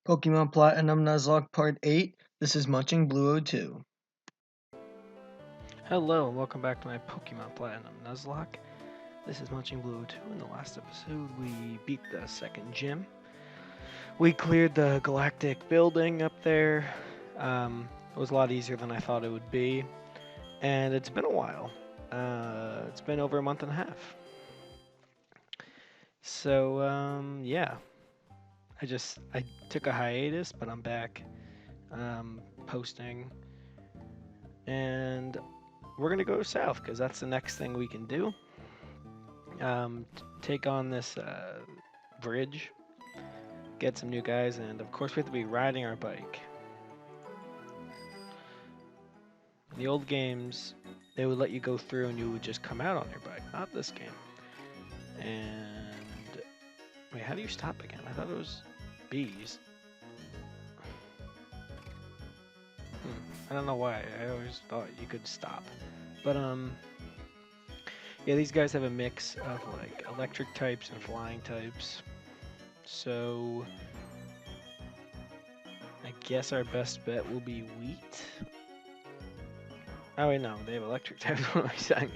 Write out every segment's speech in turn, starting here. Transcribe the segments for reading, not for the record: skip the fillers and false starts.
Pokemon Platinum Nuzlocke Part 8. This is Munching Blue 02. Hello and welcome back to my Pokemon Platinum Nuzlocke. This is Munching Blue 02. In the last episode, we beat the second gym. We cleared the galactic building up there. It was a lot easier than I thought it would be. And it's been a while. It's been over a month and a half. So, yeah. I took a hiatus, but I'm back posting. And we're going to go south because that's the next thing we can do. Take on this bridge, get some new guys, and of course we have to be riding our bike. In the old games, they would let you go through and you would just come out on your bike. Not this game. And wait, how do you stop again? I thought it was B's. I don't know why. I always thought you could stop. But yeah, these guys have a mix of like electric types and flying types. So I guess our best bet will be wheat. Oh wait, no, they have electric types. What am I saying?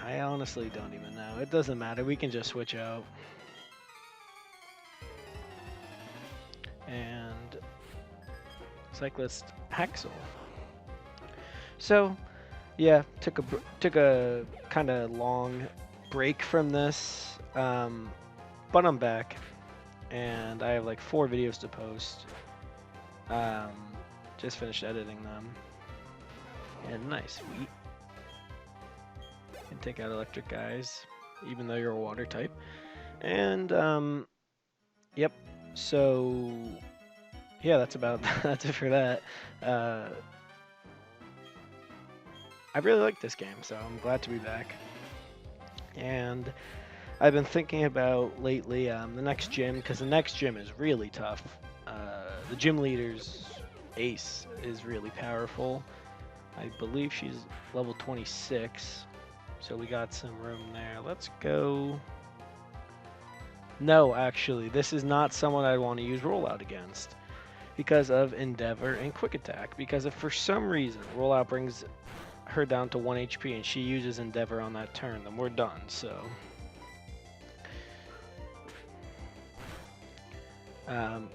I honestly don't even know. It doesn't matter. We can just switch out. And cyclist Axel. So yeah, took a kind of long break from this, but I'm back, and I have like 4 videos to post. Just finished editing them, and nice. We can take out electric guys, even though you're a water type, and yep. So yeah, that's it for that. I really like this game, so I'm glad to be back. And I've been thinking about lately the next gym, because the next gym is really tough. The gym leader's ace is really powerful. I believe she's level 26, so we got some room there. Let's go. No, actually, this is not someone I'd want to use Rollout against because of Endeavor and Quick Attack. Because if for some reason Rollout brings her down to 1 HP and she uses Endeavor on that turn, then we're done. So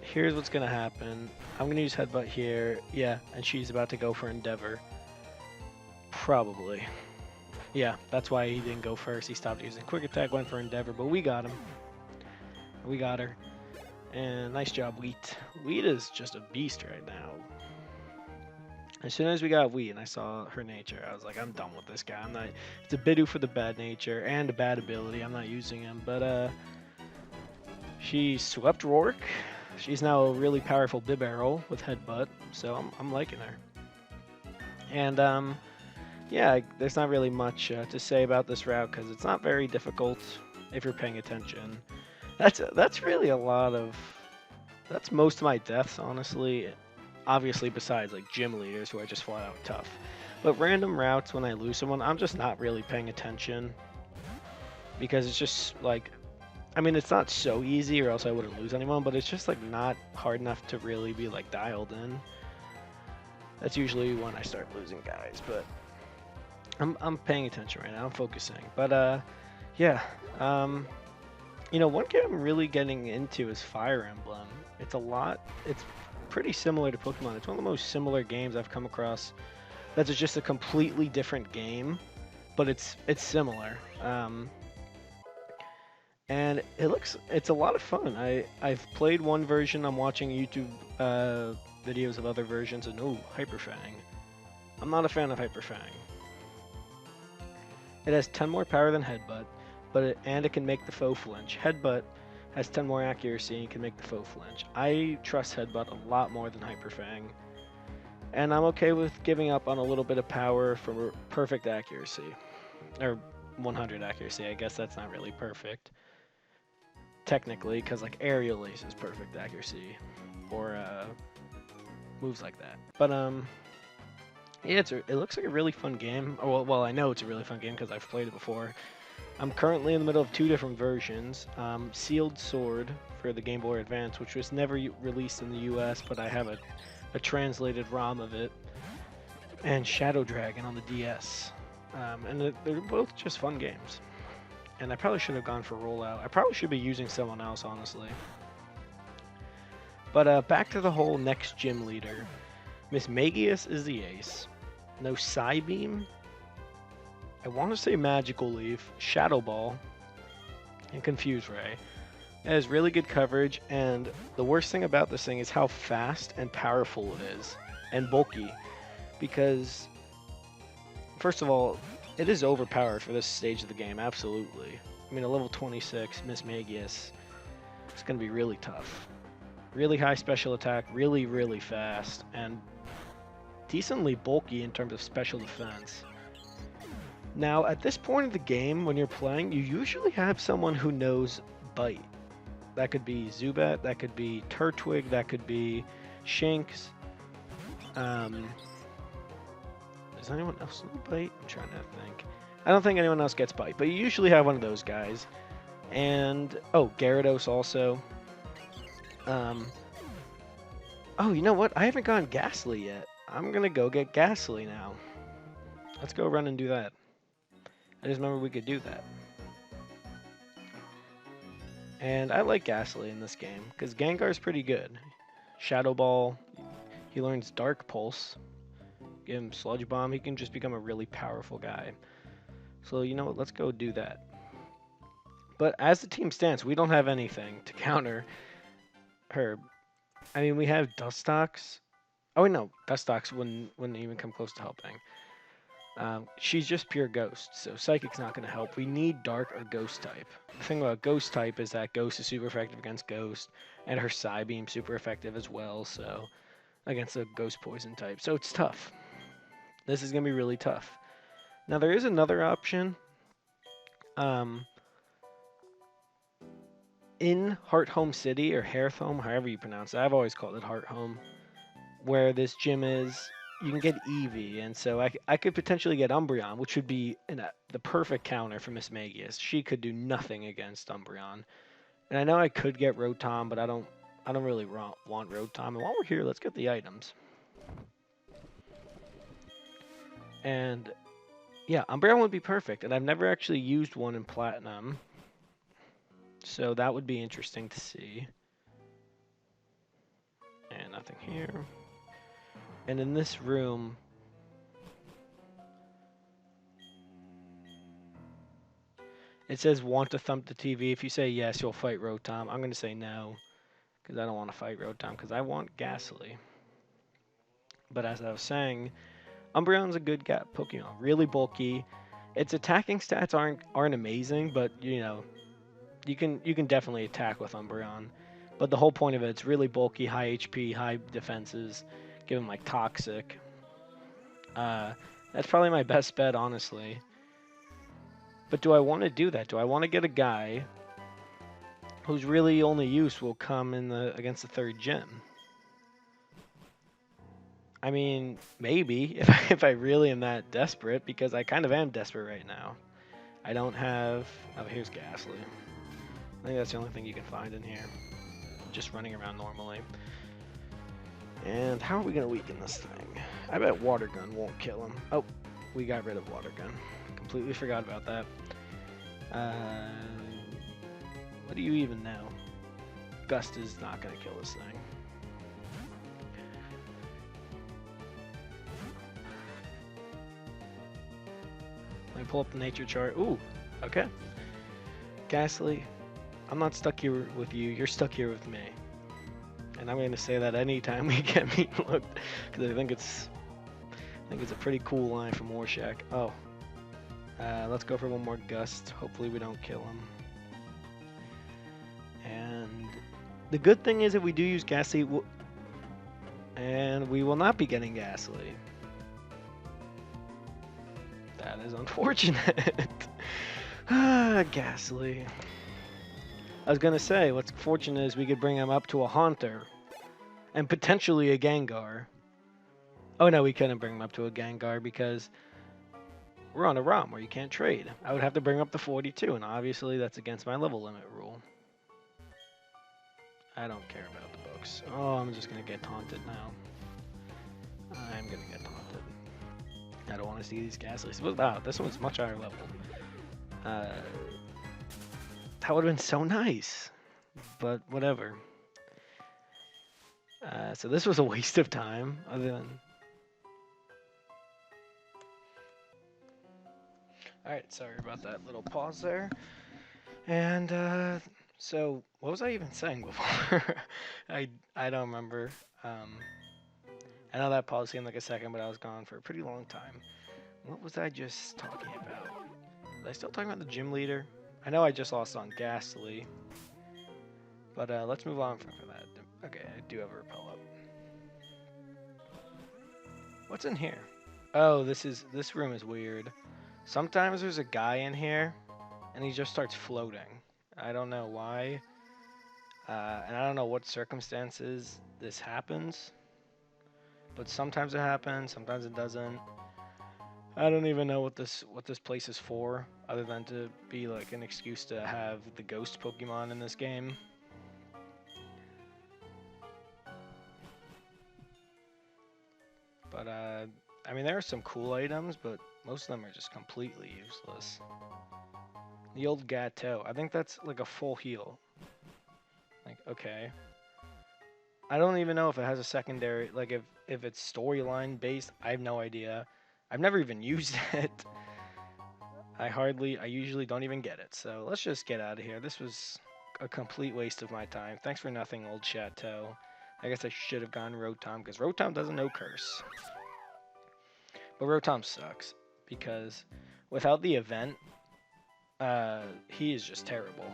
here's what's gonna happen. I'm gonna use Headbutt here. Yeah, and she's about to go for Endeavor. Probably. Yeah, that's why he didn't go first. He stopped using Quick Attack, went for Endeavor, but we got him. We got her. And nice job, Wheat. Wheat is just a beast right now. As soon as we got Wheat and I saw her nature, I was like, I'm done with this guy. I'm not. It's a Bidoof for the bad nature and a bad ability. I'm not using him. But she swept Rourke. She's now a really powerful Bibarel with Headbutt, so I'm liking her. And yeah, there's not really much to say about this route because it's not very difficult if you're paying attention. That's really a lot of. That's most of my deaths, honestly. Obviously, besides like gym leaders who are just flat out tough. But random routes when I lose someone, I'm just not really paying attention. Because it's just like, I mean, it's not so easy or else I wouldn't lose anyone, but it's just like not hard enough to really be like dialed in. That's usually when I start losing guys, but I'm paying attention right now, I'm focusing. But yeah, you know, one game I'm really getting into is Fire Emblem. It's pretty similar to Pokemon. It's one of the most similar games I've come across. That's just a completely different game, but it's similar. And it's a lot of fun. I've played one version. I'm watching YouTube videos of other versions, and ooh, Hyper Fang. I'm not a fan of Hyper Fang. It has 10 more power than Headbutt, and it can make the foe flinch. Headbutt has 10 more accuracy and can make the foe flinch. I trust Headbutt a lot more than Hyper Fang, and I'm okay with giving up on a little bit of power for perfect accuracy, or 100 accuracy. I guess that's not really perfect, technically, because like Aerial Ace is perfect accuracy, or moves like that. But yeah, it looks like a really fun game. Well, I know it's a really fun game because I've played it before. I'm currently in the middle of 2 different versions. Sealed Sword for the Game Boy Advance, which was never released in the US, but I have a translated ROM of it, and Shadow Dragon on the DS. And they're both just fun games. And I probably should have gone for Rollout. I probably should be using someone else, honestly. But back to the whole next gym leader. Miss Magius is the ace. No Psybeam. I want to say Magical Leaf, Shadow Ball, and Confuse Ray. It has really good coverage, and the worst thing about this thing is how fast and powerful it is, and bulky. Because, first of all, it is overpowered for this stage of the game, absolutely. I mean, a level 26 Miss Magius, it's going to be really tough. Really high special attack, really, really fast, and decently bulky in terms of special defense. Now, at this point of the game, when you're playing, you usually have someone who knows Bite. That could be Zubat, that could be Turtwig, that could be Shinx. Does anyone else know Bite? I'm trying to think. I don't think anyone else gets Bite, but you usually have one of those guys. And, oh, Gyarados also. Oh, you know what? I haven't gotten Ghastly yet. I'm going to go get Ghastly now. Let's go run and do that. I just remember we could do that. And I like Ghastly in this game, because Gengar's pretty good. Shadow Ball, he learns Dark Pulse. Give him Sludge Bomb, he can just become a really powerful guy. So, you know what, let's go do that. But as the team stands, we don't have anything to counter her. I mean, we have Dustox. Oh, wait, no, Dustox wouldn't even come close to helping. She's just pure Ghost, so Psychic's not going to help. We need Dark or Ghost type. The thing about Ghost type is that Ghost is super effective against Ghost, and her Psybeam super effective as well, so against the Ghost Poison type. So it's tough. This is going to be really tough. Now, there is another option. In Heart Home City, or Hearth Home, however you pronounce it, I've always called it Heart Home, where this gym is, you can get Eevee, and so I could potentially get Umbreon, which would be the perfect counter for Miss Magius. She could do nothing against Umbreon. And I know I could get Rotom, but I don't really want Rotom. And while we're here, let's get the items. And yeah, Umbreon would be perfect, and I've never actually used one in Platinum. So that would be interesting to see. And nothing here. And in this room, it says want to thump the TV. If you say yes, you'll fight Rotom. I'm going to say no, because I don't want to fight Rotom, because I want Ghastly. But as I was saying, Umbreon's a good Pokemon. Really bulky. Its attacking stats aren't amazing, but you know, you can definitely attack with Umbreon. But the whole point of it's really bulky, high HP, high defenses. Give him like Toxic. That's probably my best bet, honestly. But do I want to do that? Do I want to get a guy whose really only use will come in against the third gym? I mean, maybe if I really am that desperate, because I kind of am desperate right now. I don't have. Oh, here's Ghastly. I think that's the only thing you can find in here. Just running around normally. And how are we going to weaken this thing? I bet Water Gun won't kill him. Oh, we got rid of Water Gun. Completely forgot about that. What do you even know? Gust is not going to kill this thing. Let me pull up the nature chart. Ooh, okay. Ghastly, I'm not stuck here with you. You're stuck here with me. And I'm going to say that anytime we get meat looked, because I think it's a pretty cool line from Warshak. Oh, let's go for one more Gust. Hopefully we don't kill him. And the good thing is if we do use Ghastly, and we will not be getting Ghastly. That is unfortunate. Ghastly. I was going to say, what's fortunate is we could bring him up to a Haunter. And potentially a Gengar. Oh no, we couldn't bring him up to a Gengar because We're on a ROM where you can't trade. I would have to bring up the 42, and obviously that's against my level limit rule. I don't care about the books. Oh, I'm just gonna get taunted now. I'm gonna get taunted. I don't want to see these Ghastlies. Wow, this one's much higher level. That would have been so nice, but whatever. So this was a waste of time, other than... Alright, sorry about that little pause there. And, so, what was I even saying before? I don't remember. I know that pause seemed like a second, but I was gone for a pretty long time. What was I just talking about? Was I still talking about the gym leader? I know I just lost on Ghastly. But let's move on from that. Okay, I do have a repel up. What's in here? Oh, this room is weird. Sometimes there's a guy in here, and he just starts floating. I don't know why, and I don't know what circumstances this happens. But sometimes it happens, sometimes it doesn't. I don't even know what this place is for, other than to be like an excuse to have the ghost Pokemon in this game. But I mean, there are some cool items, but most of them are just completely useless. The old Gateau, I think that's like a full heal. Like, okay. I don't even know if it has a secondary, like if it's storyline based, I have no idea. I've never even used it. I usually don't even get it. So let's just get out of here. This was a complete waste of my time. Thanks for nothing, old Chateau. I guess I should have gone Rotom, because Rotom doesn't know Curse. But Rotom sucks, because without the event, he is just terrible.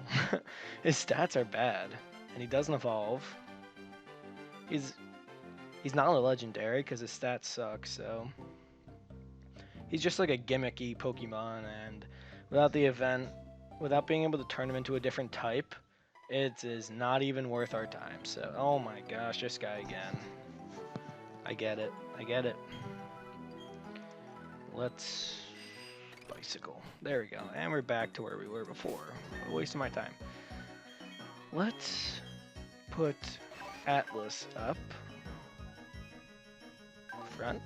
His stats are bad, and he doesn't evolve. He's not a legendary, because his stats suck, so... He's just like a gimmicky Pokemon, and without the event, without being able to turn him into a different type, it is not even worth our time. So, oh my gosh, this guy again. I get it. I get it. Let's bicycle. There we go. And we're back to where we were before. A waste of my time. Let's put Atlas up front.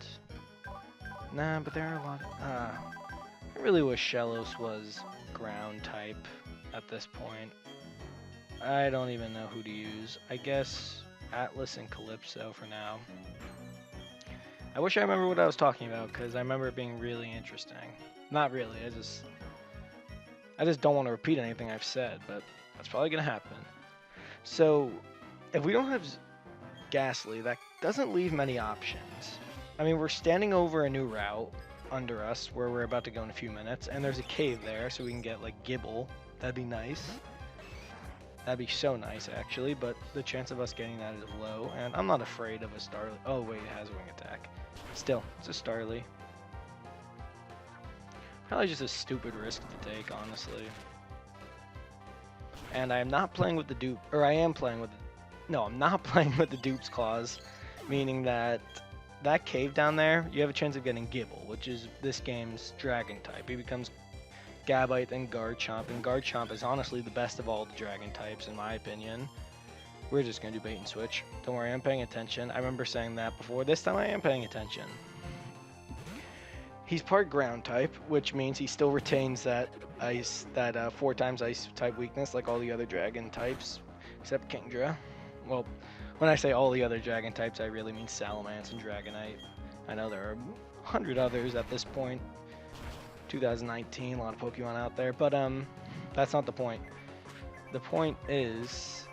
Nah, but there are a lot. I really wish Shellos was ground type at this point. I don't even know who to use. I guess Atlas and Calypso for now. I wish I remember what I was talking about, because I remember it being really interesting. Not really, I just don't want to repeat anything I've said, but that's probably going to happen. So, if we don't have Ghastly, that doesn't leave many options. I mean, we're standing over a new route under us, where we're about to go in a few minutes, and there's a cave there, so we can get, like, Gibble. That'd be nice. That'd be so nice, actually, but the chance of us getting that is low, and I'm not afraid of a Starly. Oh, wait, it has a wing attack. Still, it's a Starly. Probably just a stupid risk to take, honestly. And I am not playing with the dupe, or I am playing with no, I'm not playing with the dupe's claws, meaning that that cave down there, you have a chance of getting Gibble, which is this game's dragon type. He becomes Gabite and Garchomp, and Garchomp is honestly the best of all the dragon types, in my opinion. We're just going to do bait and switch. Don't worry, I'm paying attention. I remember saying that before. This time I am paying attention. He's part ground type, which means he still retains that 4 times ice type weakness like all the other dragon types, except Kingdra. Well, when I say all the other dragon types, I really mean Salamence and Dragonite. I know there are 100 others at this point. 2019, a lot of Pokemon out there, but that's not the point. The point is,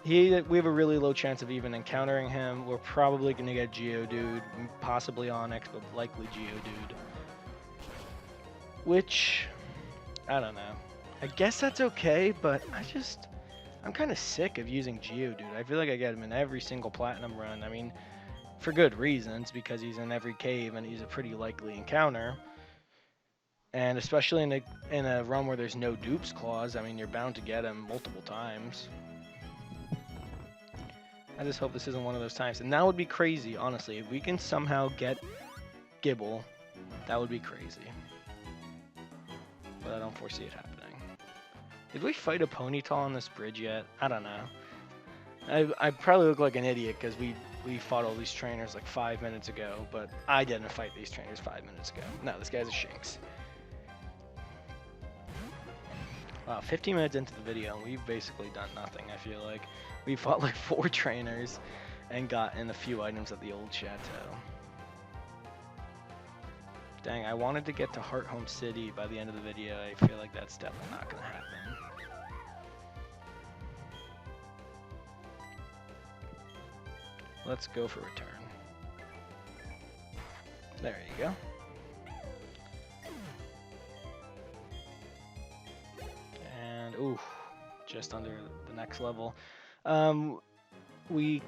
we have a really low chance of even encountering him. We're probably going to get Geodude, possibly Onix, but likely Geodude. Which, I don't know. I guess that's okay, but I'm kind of sick of using Geodude. I feel like I get him in every single Platinum run. I mean, for good reasons, because he's in every cave and he's a pretty likely encounter. And especially in a run where there's no dupes clause, I mean, you're bound to get him multiple times. I just hope this isn't one of those times. And that would be crazy, honestly. If we can somehow get Gibble That would be crazy. But I don't foresee it happening. Did we fight a ponytail on this bridge yet? I don't know. I probably look like an idiot because we fought all these trainers like 5 minutes ago, but I didn't fight these trainers 5 minutes ago. No, this guy's a Shinx. Wow, 15 minutes into the video and we've basically done nothing, I feel like. We fought like 4 trainers and gotten a few items at the old chateau. Dang, I wanted to get to Heart Home City by the end of the video. I feel like that's definitely not going to happen. Let's go for return. There you go. And, ooh, just under the next level. We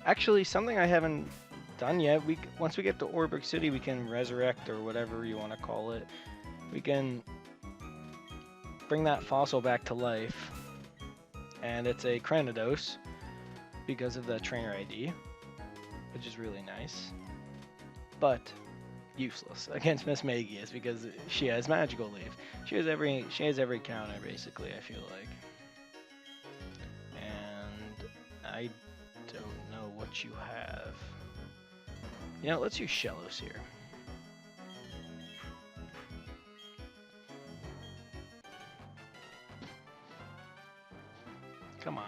actually, something I haven't done yet, once we get to Orberg City, we can resurrect, or whatever you want to call it. We can bring that fossil back to life. And it's a Cranidos because of the trainer ID, which is really nice. But useless against Miss Magius because she has magical leaf. She has every counter basically, I feel like. And I don't know what you have. You know, let's use Shellos here. Come on.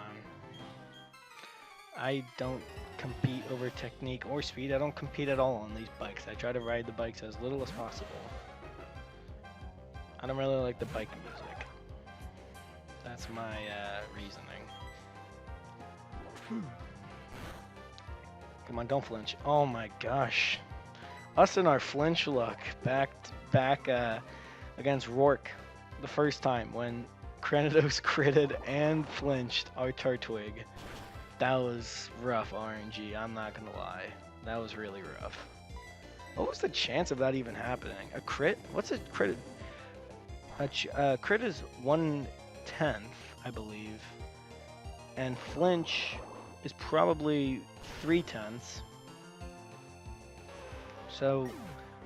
I don't compete over technique or speed. I don't compete at all on these bikes. I try to ride the bikes as little as possible. I don't really like the bike music. That's my reasoning. Come on, don't flinch. Oh my gosh. Us and our flinch luck back against Rourke the first time when Cranidos critted and flinched our Turtwig. That was rough RNG, I'm not gonna lie. That was really rough. What was the chance of that even happening? A crit? What's a crit? A crit is 1/10, I believe. And flinch is probably 3/10. So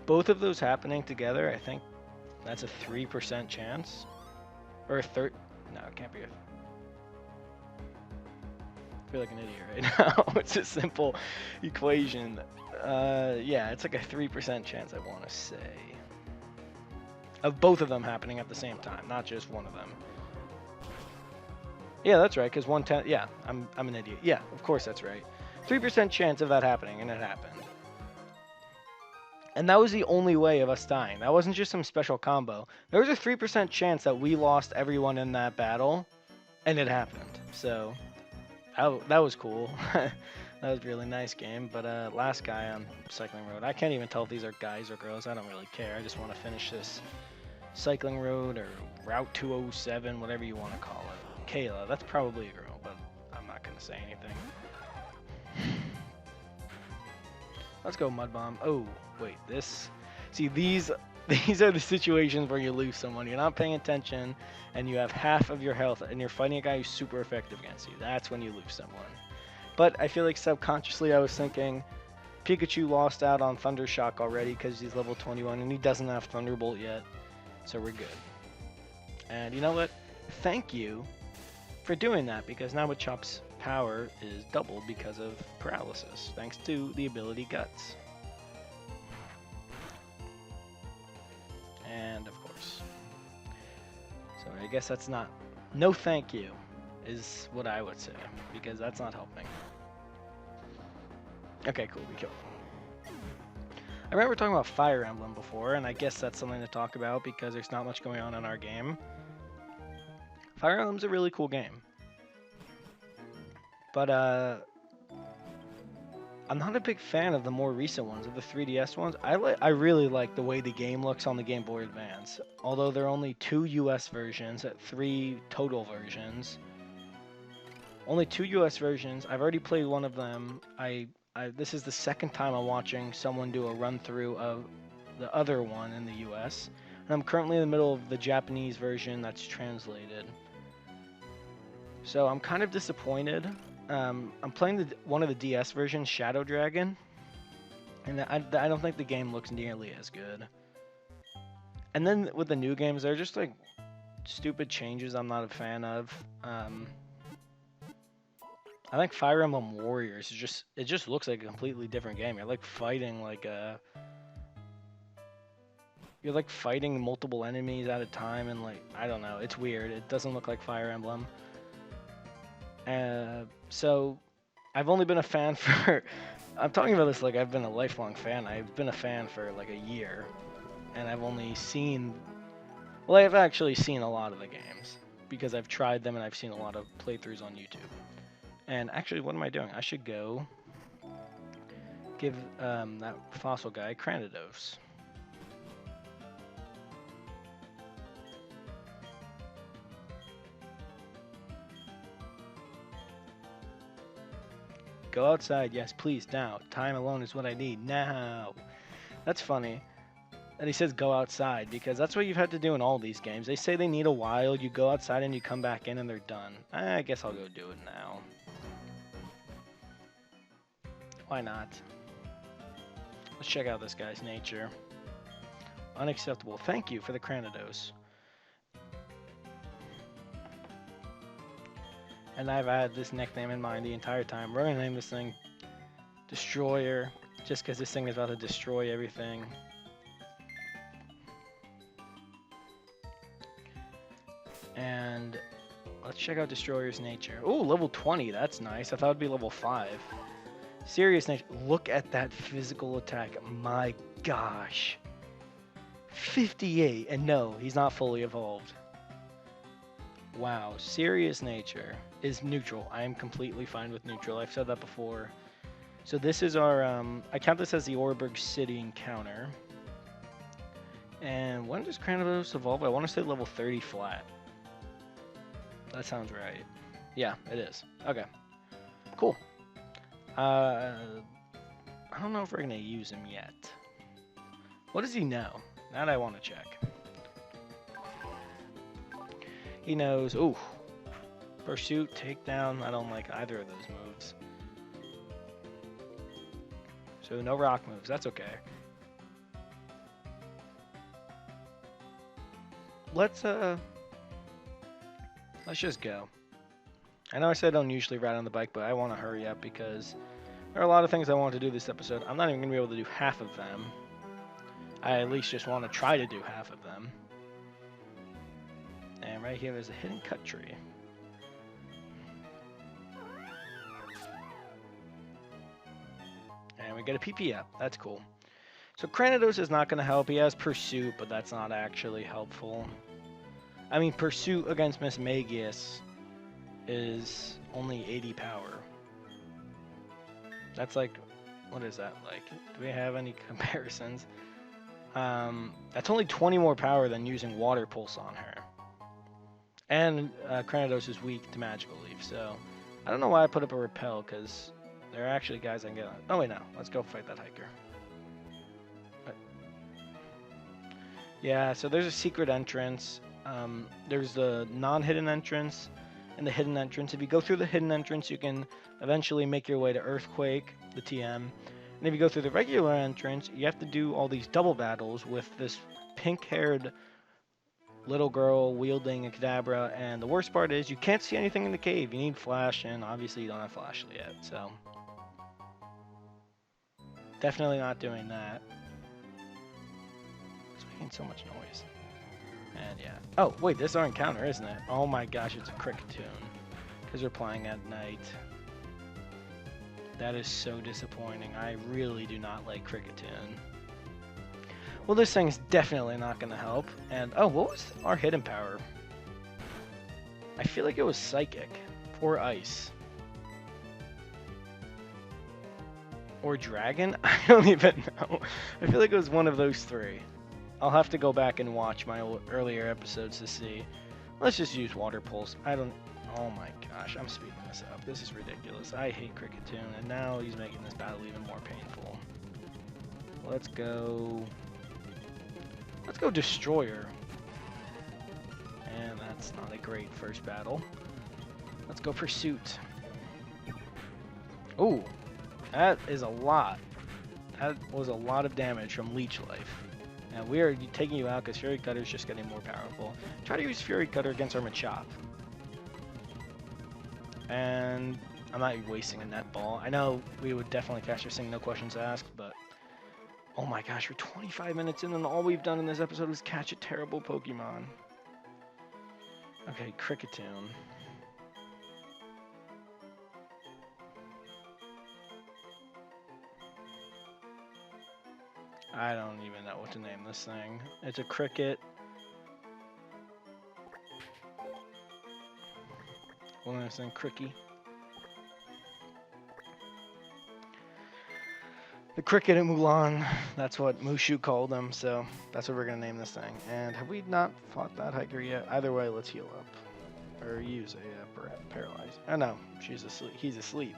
both of those happening together, I think that's a 3% chance. Or a third. No, it can't be a. I feel like an idiot right now. It's a simple equation. Yeah, it's like a 3% chance, I want to say. Of both of them happening at the same time, not just one of them. Yeah, that's right, because 1/10. Yeah, I'm an idiot. Yeah, of course that's right. 3% chance of that happening, and it happened. And that was the only way of us dying. That wasn't just some special combo. There was a 3% chance that we lost everyone in that battle, and it happened. So that was cool. That was a really nice game. But last guy on Cycling Road. I can't even tell if these are guys or girls. I don't really care. I just want to finish this Cycling Road or Route 207, whatever you want to call it. Kayla, that's probably a girl, but I'm not going to say anything. Let's go, Mud Bomb. Oh, wait, this... See, these are the situations where you lose someone. You're not paying attention, and you have half of your health, and you're fighting a guy who's super effective against you. That's when you lose someone. But I feel like subconsciously I was thinking, Pikachu lost out on Thunder Shock already because he's level 21, and he doesn't have Thunderbolt yet. So we're good. And you know what? Thank you for doing that, because now with Chop's power is doubled because of paralysis, thanks to the ability Guts. And of course. So I guess that's not... No thank you is what I would say, because that's not helping. Okay, cool, we killed him. I remember talking about Fire Emblem before, and I guess that's something to talk about because there's not much going on in our game. Fire Emblem's a really cool game. But I'm not a big fan of the more recent ones, of the 3DS ones. I really like the way the game looks on the Game Boy Advance. Although there are only 2 US versions, 3 total versions. Only 2 US versions. I've already played one of them. This is the second time I'm watching someone do a run-through of the other one in the US. And I'm currently in the middle of the Japanese version that's translated. So I'm kind of disappointed. I'm playing one of the DS versions, Shadow Dragon, and I don't think the game looks nearly as good. And then with the new games, they're just like stupid changes I'm not a fan of. I think Fire Emblem Warriors is just looks like a completely different game. You're like fighting you're like fighting multiple enemies at a time, and like I don't know, it's weird. It doesn't look like Fire Emblem. So I've only been a fan for. I'm talking about this like I've been a lifelong fan. I've been a fan for like a year, and I've only seen. Well, I've actually seen a lot of the games because I've tried them and I've seen a lot of playthroughs on YouTube. And actually, what am I doing? I should go give that fossil guy Cranidos. Go outside, yes, please, now. Time alone is what I need, now. That's funny. And he says go outside, because that's what you've had to do in all these games. They say they need a while, you go outside and you come back in and they're done. I guess I'll go do it now. Why not? Let's check out this guy's nature. Unacceptable. Thank you for the Cranidos. And I've had this nickname in mind the entire time. We're going to name this thing Destroyer, just because this thing is about to destroy everything. And let's check out Destroyer's nature. Oh, level 20. That's nice. I thought it'd be level 5. Serious nature. Look at that physical attack. My gosh. 58. And no, he's not fully evolved. Wow. Serious nature is neutral. I am completely fine with neutral. I've said that before. So this is our, I count this as the Oreburg City encounter. And when does Cranidos evolve? I want to say level 30 flat. That sounds right. Yeah, it is. Okay. Cool. I don't know if we're going to use him yet. What does he know? That I want to check. He knows, ooh, Pursuit, Takedown. I don't like either of those moves. So no rock moves. That's okay. Let's just go. I know I said I don't usually ride on the bike, but I want to hurry up because there are a lot of things I want to do this episode. I'm not even going to be able to do half of them. I at least just want to try to do half of them. And right here there's a hidden cut tree. And we get a PP up. That's cool. So Cranidos is not going to help. He has Pursuit, but that's not actually helpful. I mean, Pursuit against Miss Magius is only 80 power. That's like, what is that like? Do we have any comparisons? That's only 20 more power than using Water Pulse on her. And Cranidos is weak to Magical Leaf, so I don't know why I put up a Repel, because there are actually guys I can get on. Oh wait, no. Let's go fight that hiker. Yeah, so there's a secret entrance. There's the non-hidden entrance and the hidden entrance. If you go through the hidden entrance, you can eventually make your way to Earthquake, the TM. And if you go through the regular entrance, you have to do all these double battles with this pink-haired little girl wielding a Kadabra. And the worst part is you can't see anything in the cave. You need flash, and obviously you don't have flash yet. So definitely not doing that. It's making so much noise. And yeah. Oh, wait, this is our encounter, isn't it? Oh my gosh, it's a cricket tune. Because we're playing at night. That is so disappointing. I really do not like cricket tune. Well, this thing's definitely not going to help. And, oh, what was our hidden power? I feel like it was Psychic. Or Ice. Or Dragon? I don't even know. I feel like it was one of those three. I'll have to go back and watch my earlier episodes to see. Let's just use Water Pulse. Oh my gosh, I'm speeding this up. This is ridiculous. I hate Cricket Tune, and now he's making this battle even more painful. Let's go Destroyer. And that's not a great first battle. Let's go Pursuit. Ooh, that is a lot. That was a lot of damage from Leech Life. And we are taking you out because Fury Cutter is just getting more powerful. Try to use Fury Cutter against our Machop. And I'm not wasting a net ball. I know we would definitely catch this thing, no questions asked, but oh my gosh, we're 25 minutes in and all we've done in this episode is catch a terrible Pokemon. Okay, Cricketune. I don't even know what to name this thing. It's a cricket. We'll name this thing Cricky. The cricket in Mulan, that's what Mushu called them, so that's what we're going to name this thing. And have we not fought that hiker yet? Either way, let's heal up. Or use a paralyze. Oh no, she's asleep. He's asleep.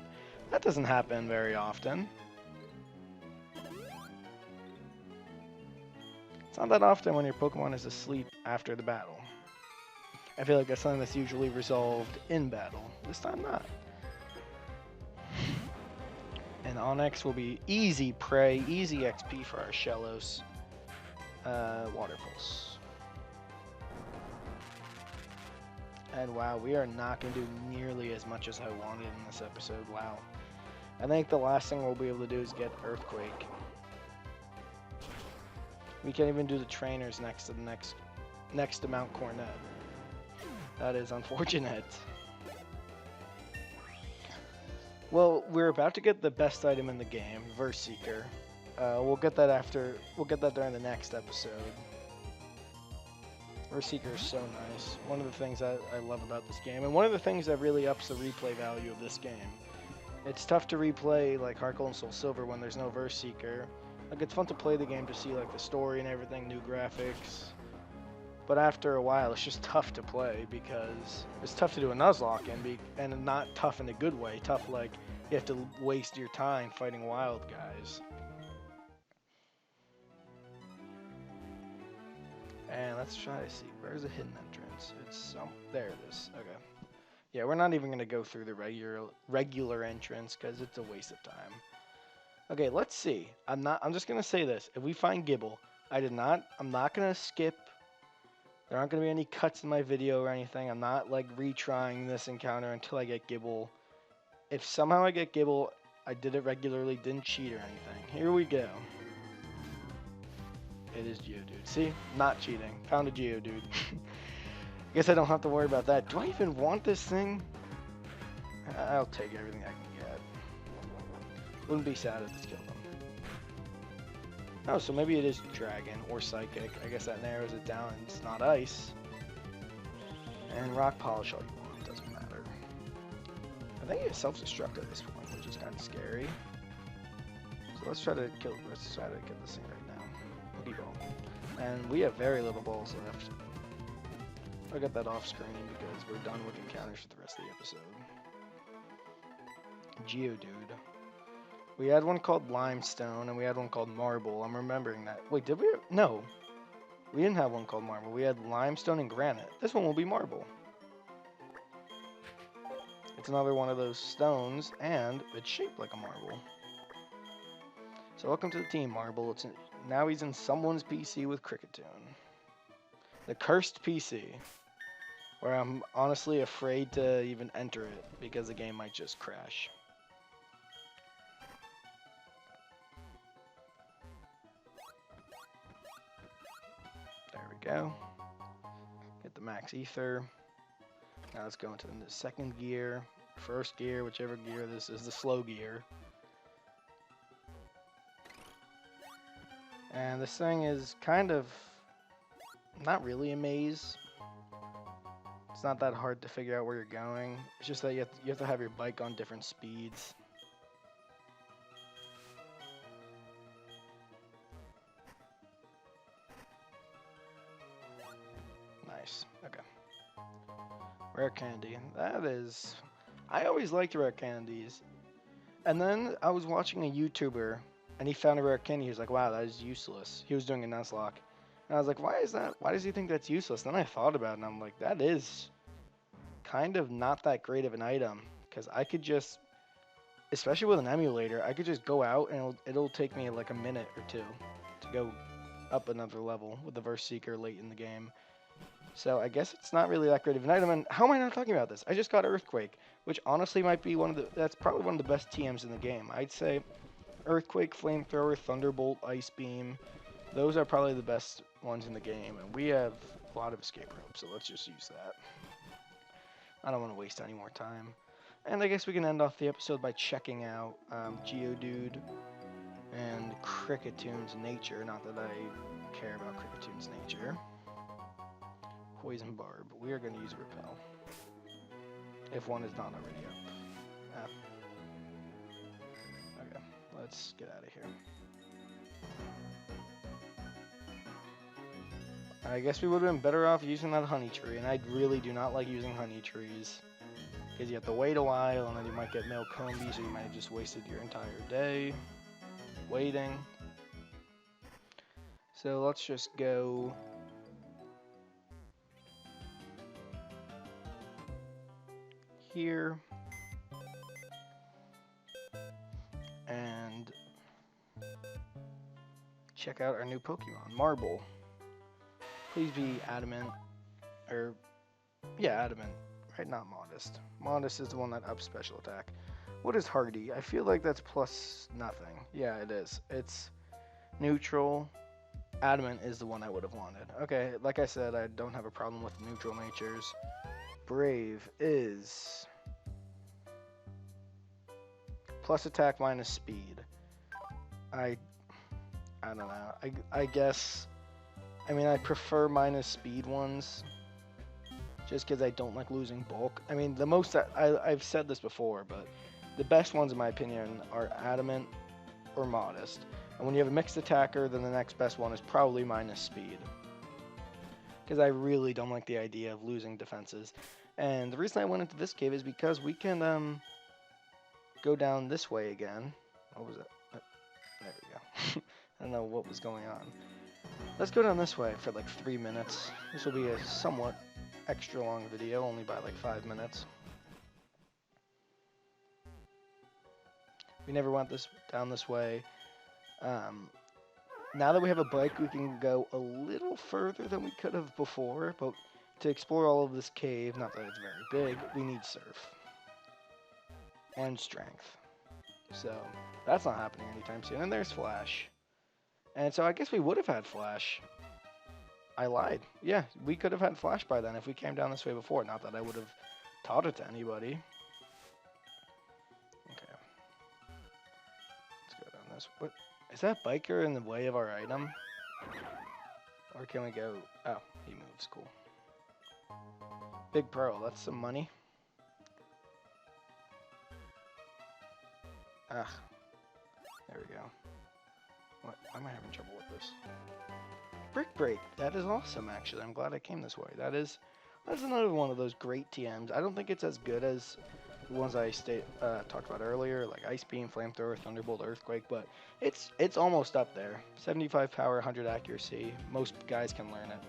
That doesn't happen very often. It's not that often when your Pokemon is asleep after the battle. I feel like that's something that's usually resolved in battle. This time not. And Onyx will be easy prey, easy XP for our Shellos. Water Pulse. And wow, we are not going to do nearly as much as I wanted in this episode. Wow. I think the last thing we'll be able to do is get Earthquake. We can't even do the trainers next to Mount Cornet. That is unfortunate. Well, we're about to get the best item in the game, Verse Seeker. We'll get that during the next episode. Verse Seeker is so nice. One of the things that I love about this game, and one of the things that really ups the replay value of this game. It's tough to replay like Heart Gold and Soul Silver when there's no Verse Seeker. Like, it's fun to play the game to see like the story and everything, new graphics. But after a while, it's just tough to play because it's tough to do a Nuzlocke and not tough in a good way. Tough like you have to waste your time fighting wild guys. And let's try to see, where's the hidden entrance? There it is. Okay. Yeah, we're not even gonna go through the regular entrance because it's a waste of time. Okay, let's see. I'm just gonna say this. If we find Gibble, I'm not gonna skip. There aren't going to be any cuts in my video or anything. I'm not like retrying this encounter until I get Gibble. If somehow I get Gibble, I did it regularly, didn't cheat or anything. Here we go. It is Geodude. See? Not cheating. Found a Geodude. Guess I don't have to worry about that. Do I even want this thing? I'll take everything I can get. Wouldn't be sad if this killed him. Oh, so maybe it is Dragon or Psychic. I guess that narrows it down. It's not Ice. And Rock Polish all you want. Doesn't matter. I think it's self-destruct at this point, which is kind of scary. So let's try to get this thing right now. Pokeball. And we have very little balls left. I'll get that off screen because we're done with encounters for the rest of the episode. Geodude. We had one called Limestone, and we had one called Marble. I'm remembering that. Wait, did we? No. We didn't have one called Marble. We had Limestone and Granite. This one will be Marble. It's another one of those stones, and it's shaped like a marble. So welcome to the team, Marble. Now he's in someone's PC with Cricketune. The cursed PC. Where I'm honestly afraid to even enter it, because the game might just crash. Go. Get the max ether. Now let's go into the second gear, first gear, whichever gear this is, the slow gear. And this thing is kind of not really a maze. It's not that hard to figure out where you're going. It's just that you have to have your bike on different speeds. Okay. Rare candy. That is... I always liked rare candies. And then I was watching a YouTuber, and he found a rare candy. He was like, wow, that is useless. He was doing a Nuzlocke. And I was like, why is that? Why does he think that's useless? And then I thought about it, and I'm like, that is kind of not that great of an item. Because I could just... Especially with an emulator, I could just go out, and it'll take me like a minute or two to go up another level with the Verse Seeker late in the game. So I guess it's not really that great of an item. And how am I not talking about this? I just got Earthquake, which honestly might be that's probably one of the best TMs in the game. I'd say Earthquake, Flamethrower, Thunderbolt, Ice Beam. Those are probably the best ones in the game. And we have a lot of escape ropes, so let's just use that. I don't want to waste any more time. And I guess we can end off the episode by checking out Geodude and Crickettoon's nature. Not that I care about Crickettoon's nature. Poison Barb. We are going to use Repel. If one is not already up. Okay, let's get out of here. I guess we would have been better off using that honey tree, and I really do not like using honey trees. Because you have to wait a while, and then you might get Milcombi, so you might have just wasted your entire day waiting. So let's just go here and check out our new Pokemon, Marble. Please be Adamant, or yeah, Adamant, right? Not Modest. Modest is the one that ups special attack. What is Hardy? I feel like that's plus nothing. Yeah, it is. It's neutral. Adamant is the one I would have wanted. Okay, like I said, I don't have a problem with neutral natures. Brave is plus attack minus speed. I don't know. I guess. I mean, I prefer minus speed ones. Just because I don't like losing bulk. I mean, the most I've said this before, but the best ones in my opinion are Adamant or Modest. And when you have a mixed attacker, then the next best one is probably minus speed. Because I really don't like the idea of losing defenses. And the reason I went into this cave is because we can go down this way again. What was it? There we go. I don't know what was going on. Let's go down this way for like 3 minutes. This will be a somewhat extra long video, only by like 5 minutes. We never went down this way. Now that we have a bike, we can go a little further than we could have before, but to explore all of this cave, not that it's very big, we need Surf. And Strength. So, that's not happening anytime soon. And there's Flash. And so I guess we would have had Flash. I lied. Yeah, we could have had Flash by then if we came down this way before. Not that I would have taught it to anybody. Okay. Let's go down this. What? Is that biker in the way of our item? Or can we go... Oh, he moves. Cool. Big Pearl. That's some money. Ah. There we go. What? Why am I having trouble with this? Brick Break. That is awesome, actually. I'm glad I came this way. That's another one of those great TMs. I don't think it's as good as the ones I talked about earlier, like Ice Beam, Flamethrower, Thunderbolt, Earthquake, but it's almost up there. 75 power, 100 accuracy. Most guys can learn it.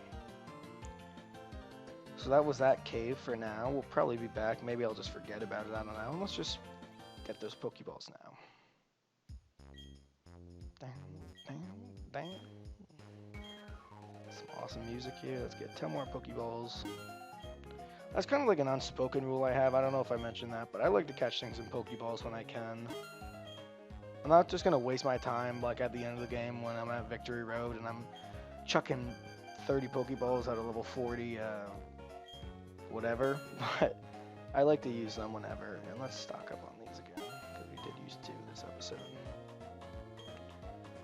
So that was that cave for now. We'll probably be back. Maybe I'll just forget about it. I don't know. Let's just get those Pokeballs now. Dang, dang, dang. Some awesome music here. Let's get 10 more Pokeballs. That's kind of like an unspoken rule I have. I don't know if I mentioned that, but I like to catch things in Pokeballs when I can. I'm not just going to waste my time like at the end of the game when I'm at Victory Road and I'm chucking 30 Pokeballs out of level 40, whatever. But I like to use them whenever. And let's stock up on these again, because we did use 2 this episode.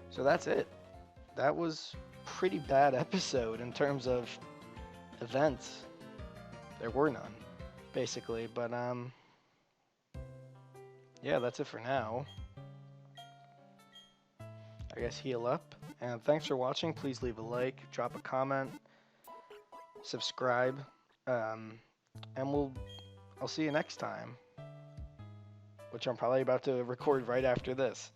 So that's it. That was pretty bad episode in terms of events. There were none, basically, but yeah, that's it for now. I guess heal up, and thanks for watching. Please leave a like, drop a comment, subscribe, and I'll see you next time, which I'm probably about to record right after this.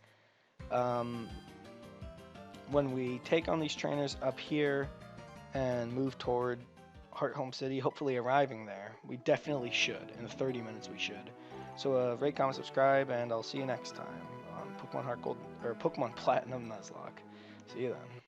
When we take on these trainers up here and move toward Heart Home City, hopefully arriving there, we definitely should. In 30 minutes we should. So rate, comment, subscribe, and I'll see you next time on Pokemon Heart Gold or Pokemon Platinum Nuzlocke. See you then.